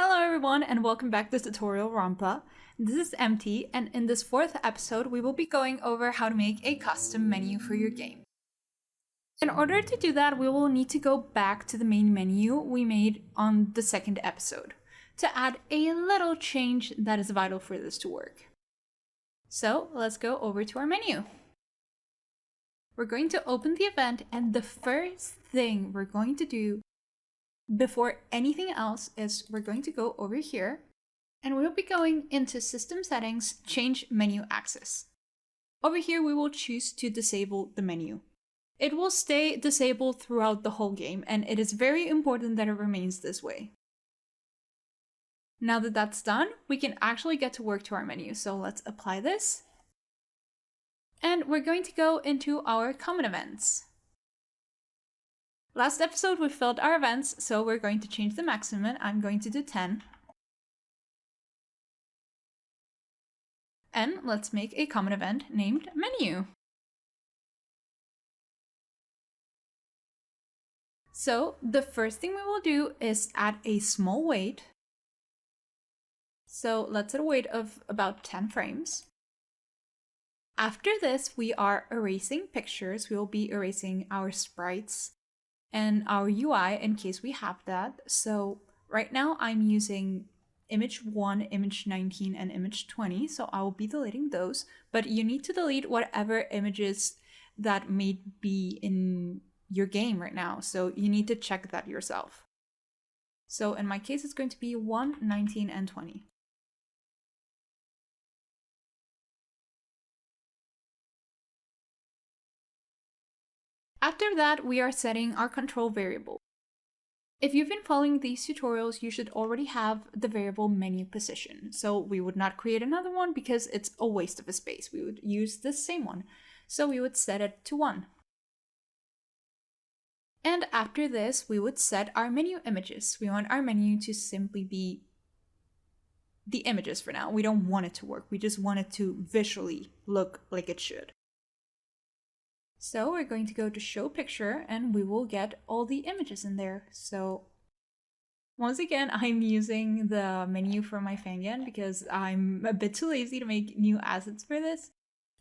Hello everyone and welcome back to Tutorialronpa. This is MT, and in this fourth episode we will be going over how to make a custom menu for your game. In order to do that, we will need to go back to the main menu we made on the second episode to add a little change that is vital for this to work. So let's go over to our menu. We're going to open the event, and the first thing we're going to do before anything else is we're going to go over here and we'll be going into System Settings, Change Menu Access. Over here we will choose to disable the menu. It will stay disabled throughout the whole game, and it is very important that it remains this way. Now that that's done, we can actually get to work to our menu. So let's apply this. And we're going to go into our common events. Last episode we filled our events, so we're going to change the maximum. I'm going to do 10. And let's make a common event named menu. So the first thing we will do is add a small weight. So let's set a weight of about 10 frames. After this, we are erasing pictures. We will be erasing our sprites and our UI in case we have that. So right now I'm using image 1, image 19, and image 20, so I will be deleting those, but you need to delete whatever images that may be in your game right now, so you need to check that yourself. So in my case, it's going to be 1, 19, and 20. After that, we are setting our control variable. If you've been following these tutorials, you should already have the variable menu position. So we would not create another one because it's a waste of a space. We would use the same one. So we would set it to 1. And after this, we would set our menu images. We want our menu to simply be the images for now. We don't want it to work. We just want it to visually look like it should. So we're going to go to show picture and we will get all the images in there. So once again, I'm using the menu from my Fangan because I'm a bit too lazy to make new assets for this,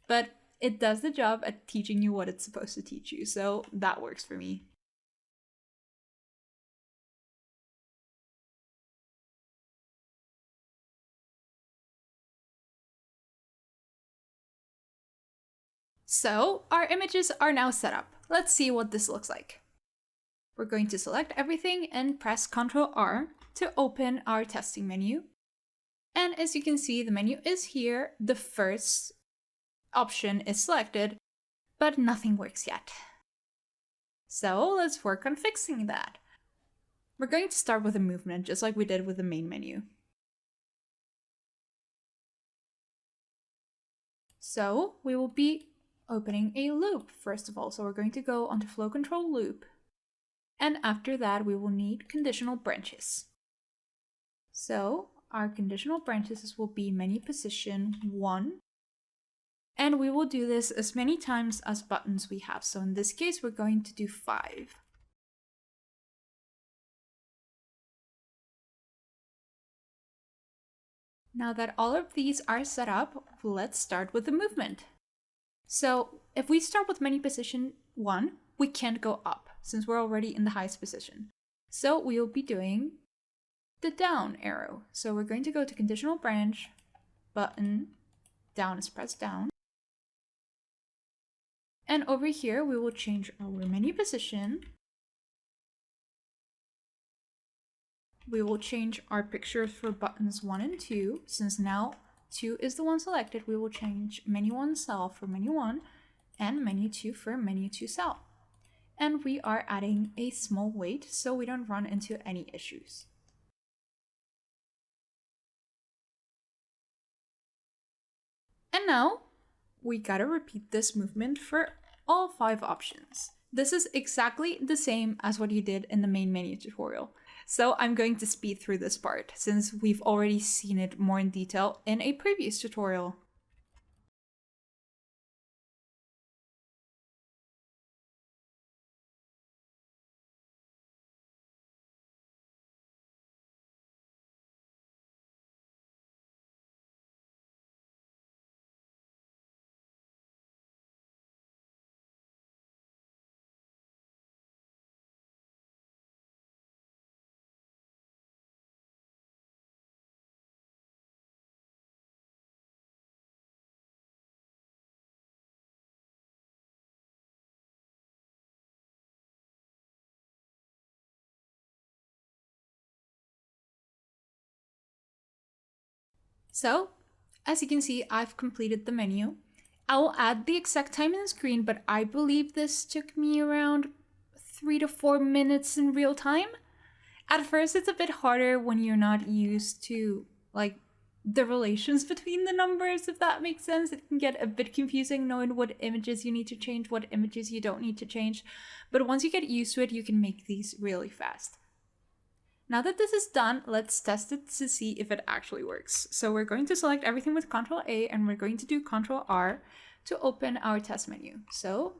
but it does the job at teaching you what it's supposed to teach you. So that works for me. So our images are now set up. Let's see what this looks like. We're going to select everything and press Ctrl R to open our testing menu. And as you can see, the menu is here. The first option is selected, but nothing works yet. So let's work on fixing that. We're going to start with a movement, just like we did with the main menu. So we will be opening a loop first of all. So we're going to go onto flow control loop. And after that, we will need conditional branches. So our conditional branches will be menu position 1. And we will do this as many times as buttons we have. So in this case, we're going to do 5. Now that all of these are set up, let's start with the movement. So if we start with menu position 1, we can't go up since we're already in the highest position. So we will be doing the down arrow. So we're going to go to conditional branch, button, down is pressed down. And over here, we will change our menu position. We will change our pictures for buttons 1 and 2. Since now 2 is the one selected, we will change menu 1 cell for menu 1 and menu 2 for menu 2 cell. And we are adding a small weight so we don't run into any issues. And now we gotta repeat this movement for all 5 options. This is exactly the same as what you did in the main menu tutorial. So I'm going to speed through this part since we've already seen it more in detail in a previous tutorial. So, as you can see, I've completed the menu. I will add the exact time in the screen, but I believe this took me around 3 to 4 minutes in real time. At first, it's a bit harder when you're not used to like the relations between the numbers, if that makes sense. It can get a bit confusing knowing what images you need to change, what images you don't need to change. But once you get used to it, you can make these really fast. Now that this is done, let's test it to see if it actually works. So we're going to select everything with Ctrl A and we're going to do Ctrl R to open our test menu. So,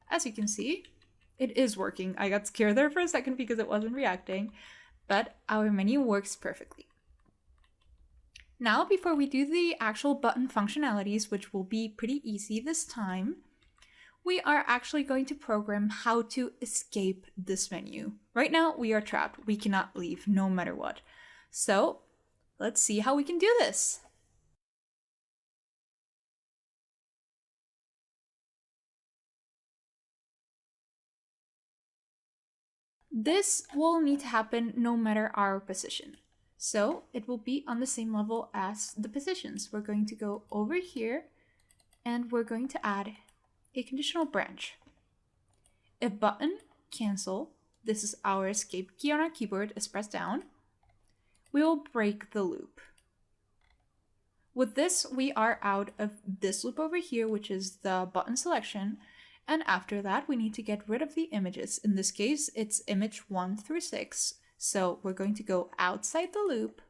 as you can see, it is working. I got scared there for a second because it wasn't reacting, but our menu works perfectly. Now, before we do the actual button functionalities, which will be pretty easy this time, we are actually going to program how to escape this menu. Right now, we are trapped. We cannot leave no matter what. So, let's see how we can do this. This will need to happen no matter our position. So it will be on the same level as the positions. We're going to go over here and we're going to add a conditional branch. If button cancel, this is our escape key on our keyboard, is pressed down, we will break the loop. With this, we are out of this loop over here, which is the button selection. And after that, we need to get rid of the images. In this case, it's image 1 through 6. So we're going to go outside the loop.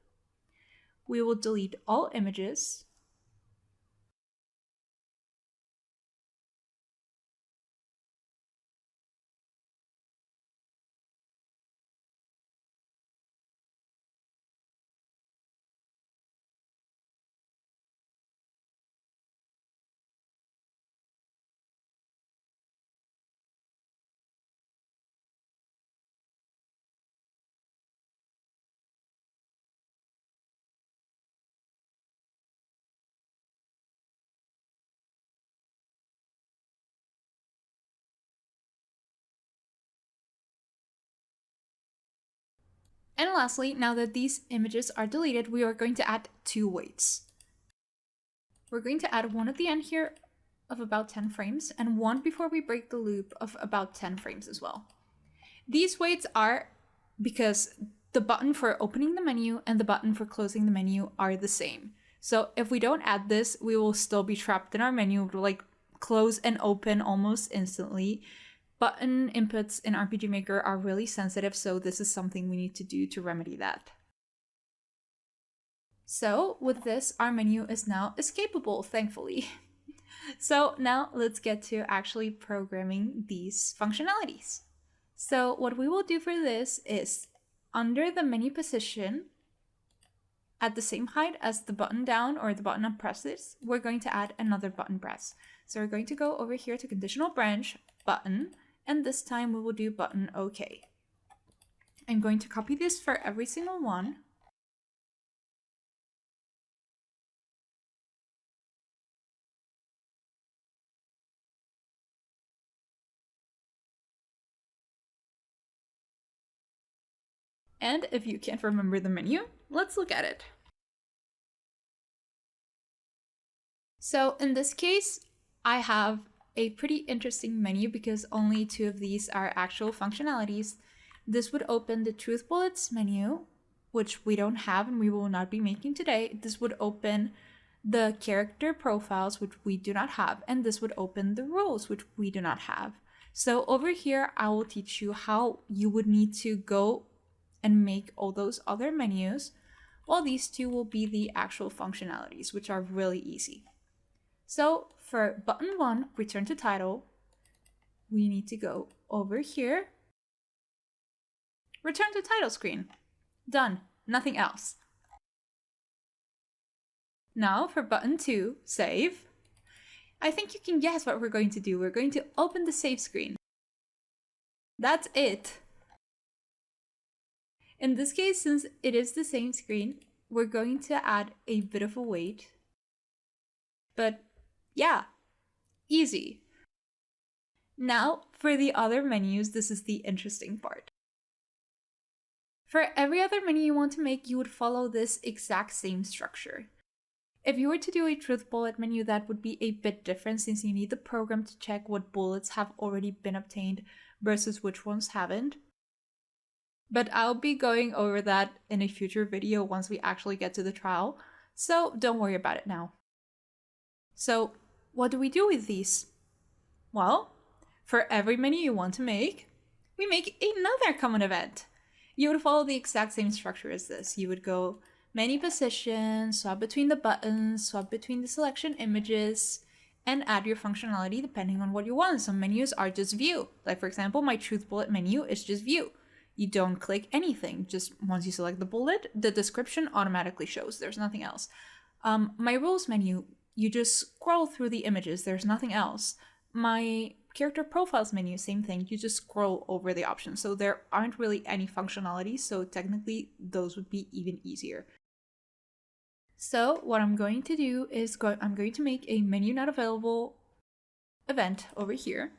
We will delete all images. And lastly, now that these images are deleted, we are going to add 2 waits. We're going to add one at the end here of about 10 frames and one before we break the loop of about 10 frames as well. These waits are because the button for opening the menu and the button for closing the menu are the same. So if we don't add this, we will still be trapped in our menu, like close and open almost instantly. Button inputs in RPG Maker are really sensitive, so this is something we need to do to remedy that. So with this, our menu is now escapable, thankfully. So now let's get to actually programming these functionalities. So what we will do for this is under the menu position, at the same height as the button down or the button up presses, we're going to add another button press. So we're going to go over here to conditional branch, button, and this time we will do button OK. I'm going to copy this for every single one. And if you can't remember the menu, let's look at it. So in this case, I have a pretty interesting menu because only 2 of these are actual functionalities. This would open the truth bullets menu, which we don't have and we will not be making today. This would open the character profiles, which we do not have, and this would open the rules, which we do not have. So over here, I will teach you how you would need to go and make all those other menus, while these 2 will be the actual functionalities, which are really easy. So for button 1, return to title, we need to go over here, return to title screen. Done, nothing else. Now for button 2, save. I think you can guess what we're going to do. We're going to open the save screen. That's it. In this case, since it is the same screen, we're going to add a bit of a wait. But yeah, easy. Now, for the other menus, this is the interesting part. For every other menu you want to make, you would follow this exact same structure. If you were to do a truth bullet menu, that would be a bit different since you need the program to check what bullets have already been obtained versus which ones haven't. But I'll be going over that in a future video once we actually get to the trial, so don't worry about it now. So what do we do with these? Well, for every menu you want to make, we make another common event. You would follow the exact same structure as this. You would go menu position, swap between the buttons, swap between the selection images, and add your functionality depending on what you want. Some menus are just view. Like for example, my truth bullet menu is just view. You don't click anything. Just once you select the bullet, the description automatically shows. There's nothing else. My rules menu, you just scroll through the images. There's nothing else. My character profiles menu, same thing. You just scroll over the options. So there aren't really any functionality. So technically those would be even easier. So what I'm going to do is I'm going to make a menu not available event over here.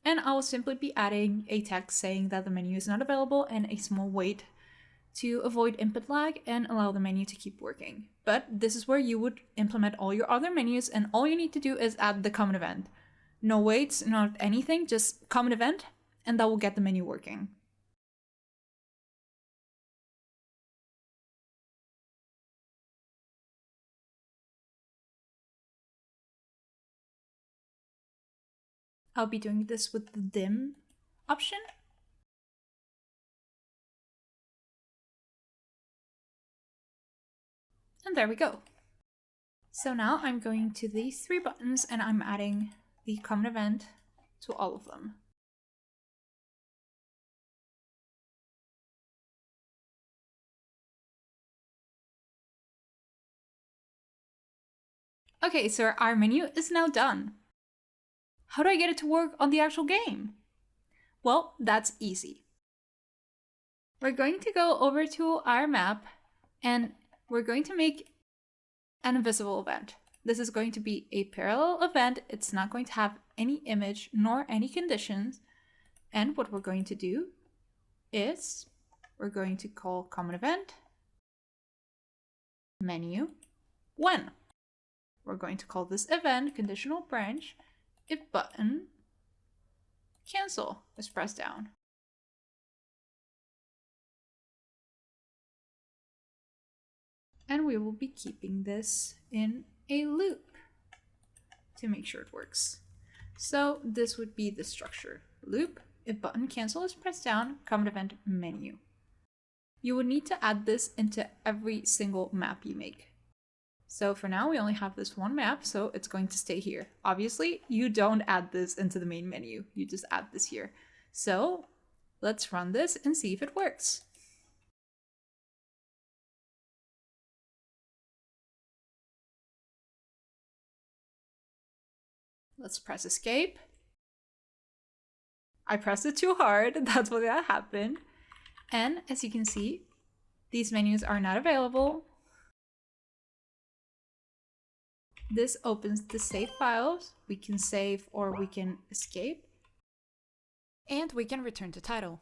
And I will simply be adding a text saying that the menu is not available and a small wait to avoid input lag and allow the menu to keep working. But this is where you would implement all your other menus, and all you need to do is add the common event. No waits, not anything, just common event, and that will get the menu working. I'll be doing this with the dim option. And there we go. So now I'm going to these three buttons and I'm adding the common event to all of them. Okay, so our menu is now done. How do I get it to work on the actual game? Well, that's easy. We're going to go over to our map and we're going to make an invisible event. This is going to be a parallel event. It's not going to have any image nor any conditions. And what we're going to do is we're going to call common event menu when. We're going to call this event conditional branch if button cancel is pressed down. And we will be keeping this in a loop to make sure it works. So this would be the structure. Loop, if button cancel is pressed down, common event menu. You would need to add this into every single map you make. So for now, we only have this one map, so it's going to stay here. Obviously, you don't add this into the main menu. You just add this here. So let's run this and see if it works. Let's press escape. I pressed it too hard. That's what happened. And as you can see, these menus are not available. This opens the save files. We can save or we can escape. And we can return to title.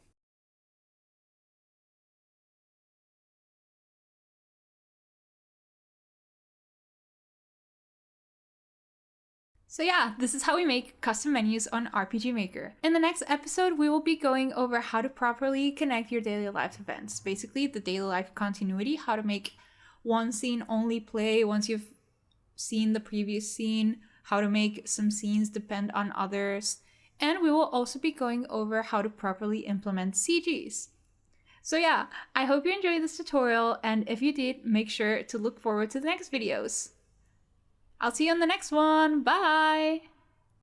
So yeah, this is how we make custom menus on RPG Maker. In the next episode, we will be going over how to properly connect your daily life events. Basically, the daily life continuity, how to make one scene only play once you've seen the previous scene, how to make some scenes depend on others, and we will also be going over how to properly implement CGs. So yeah, I hope you enjoyed this tutorial, and if you did, make sure to look forward to the next videos. I'll see you on the next one. Bye!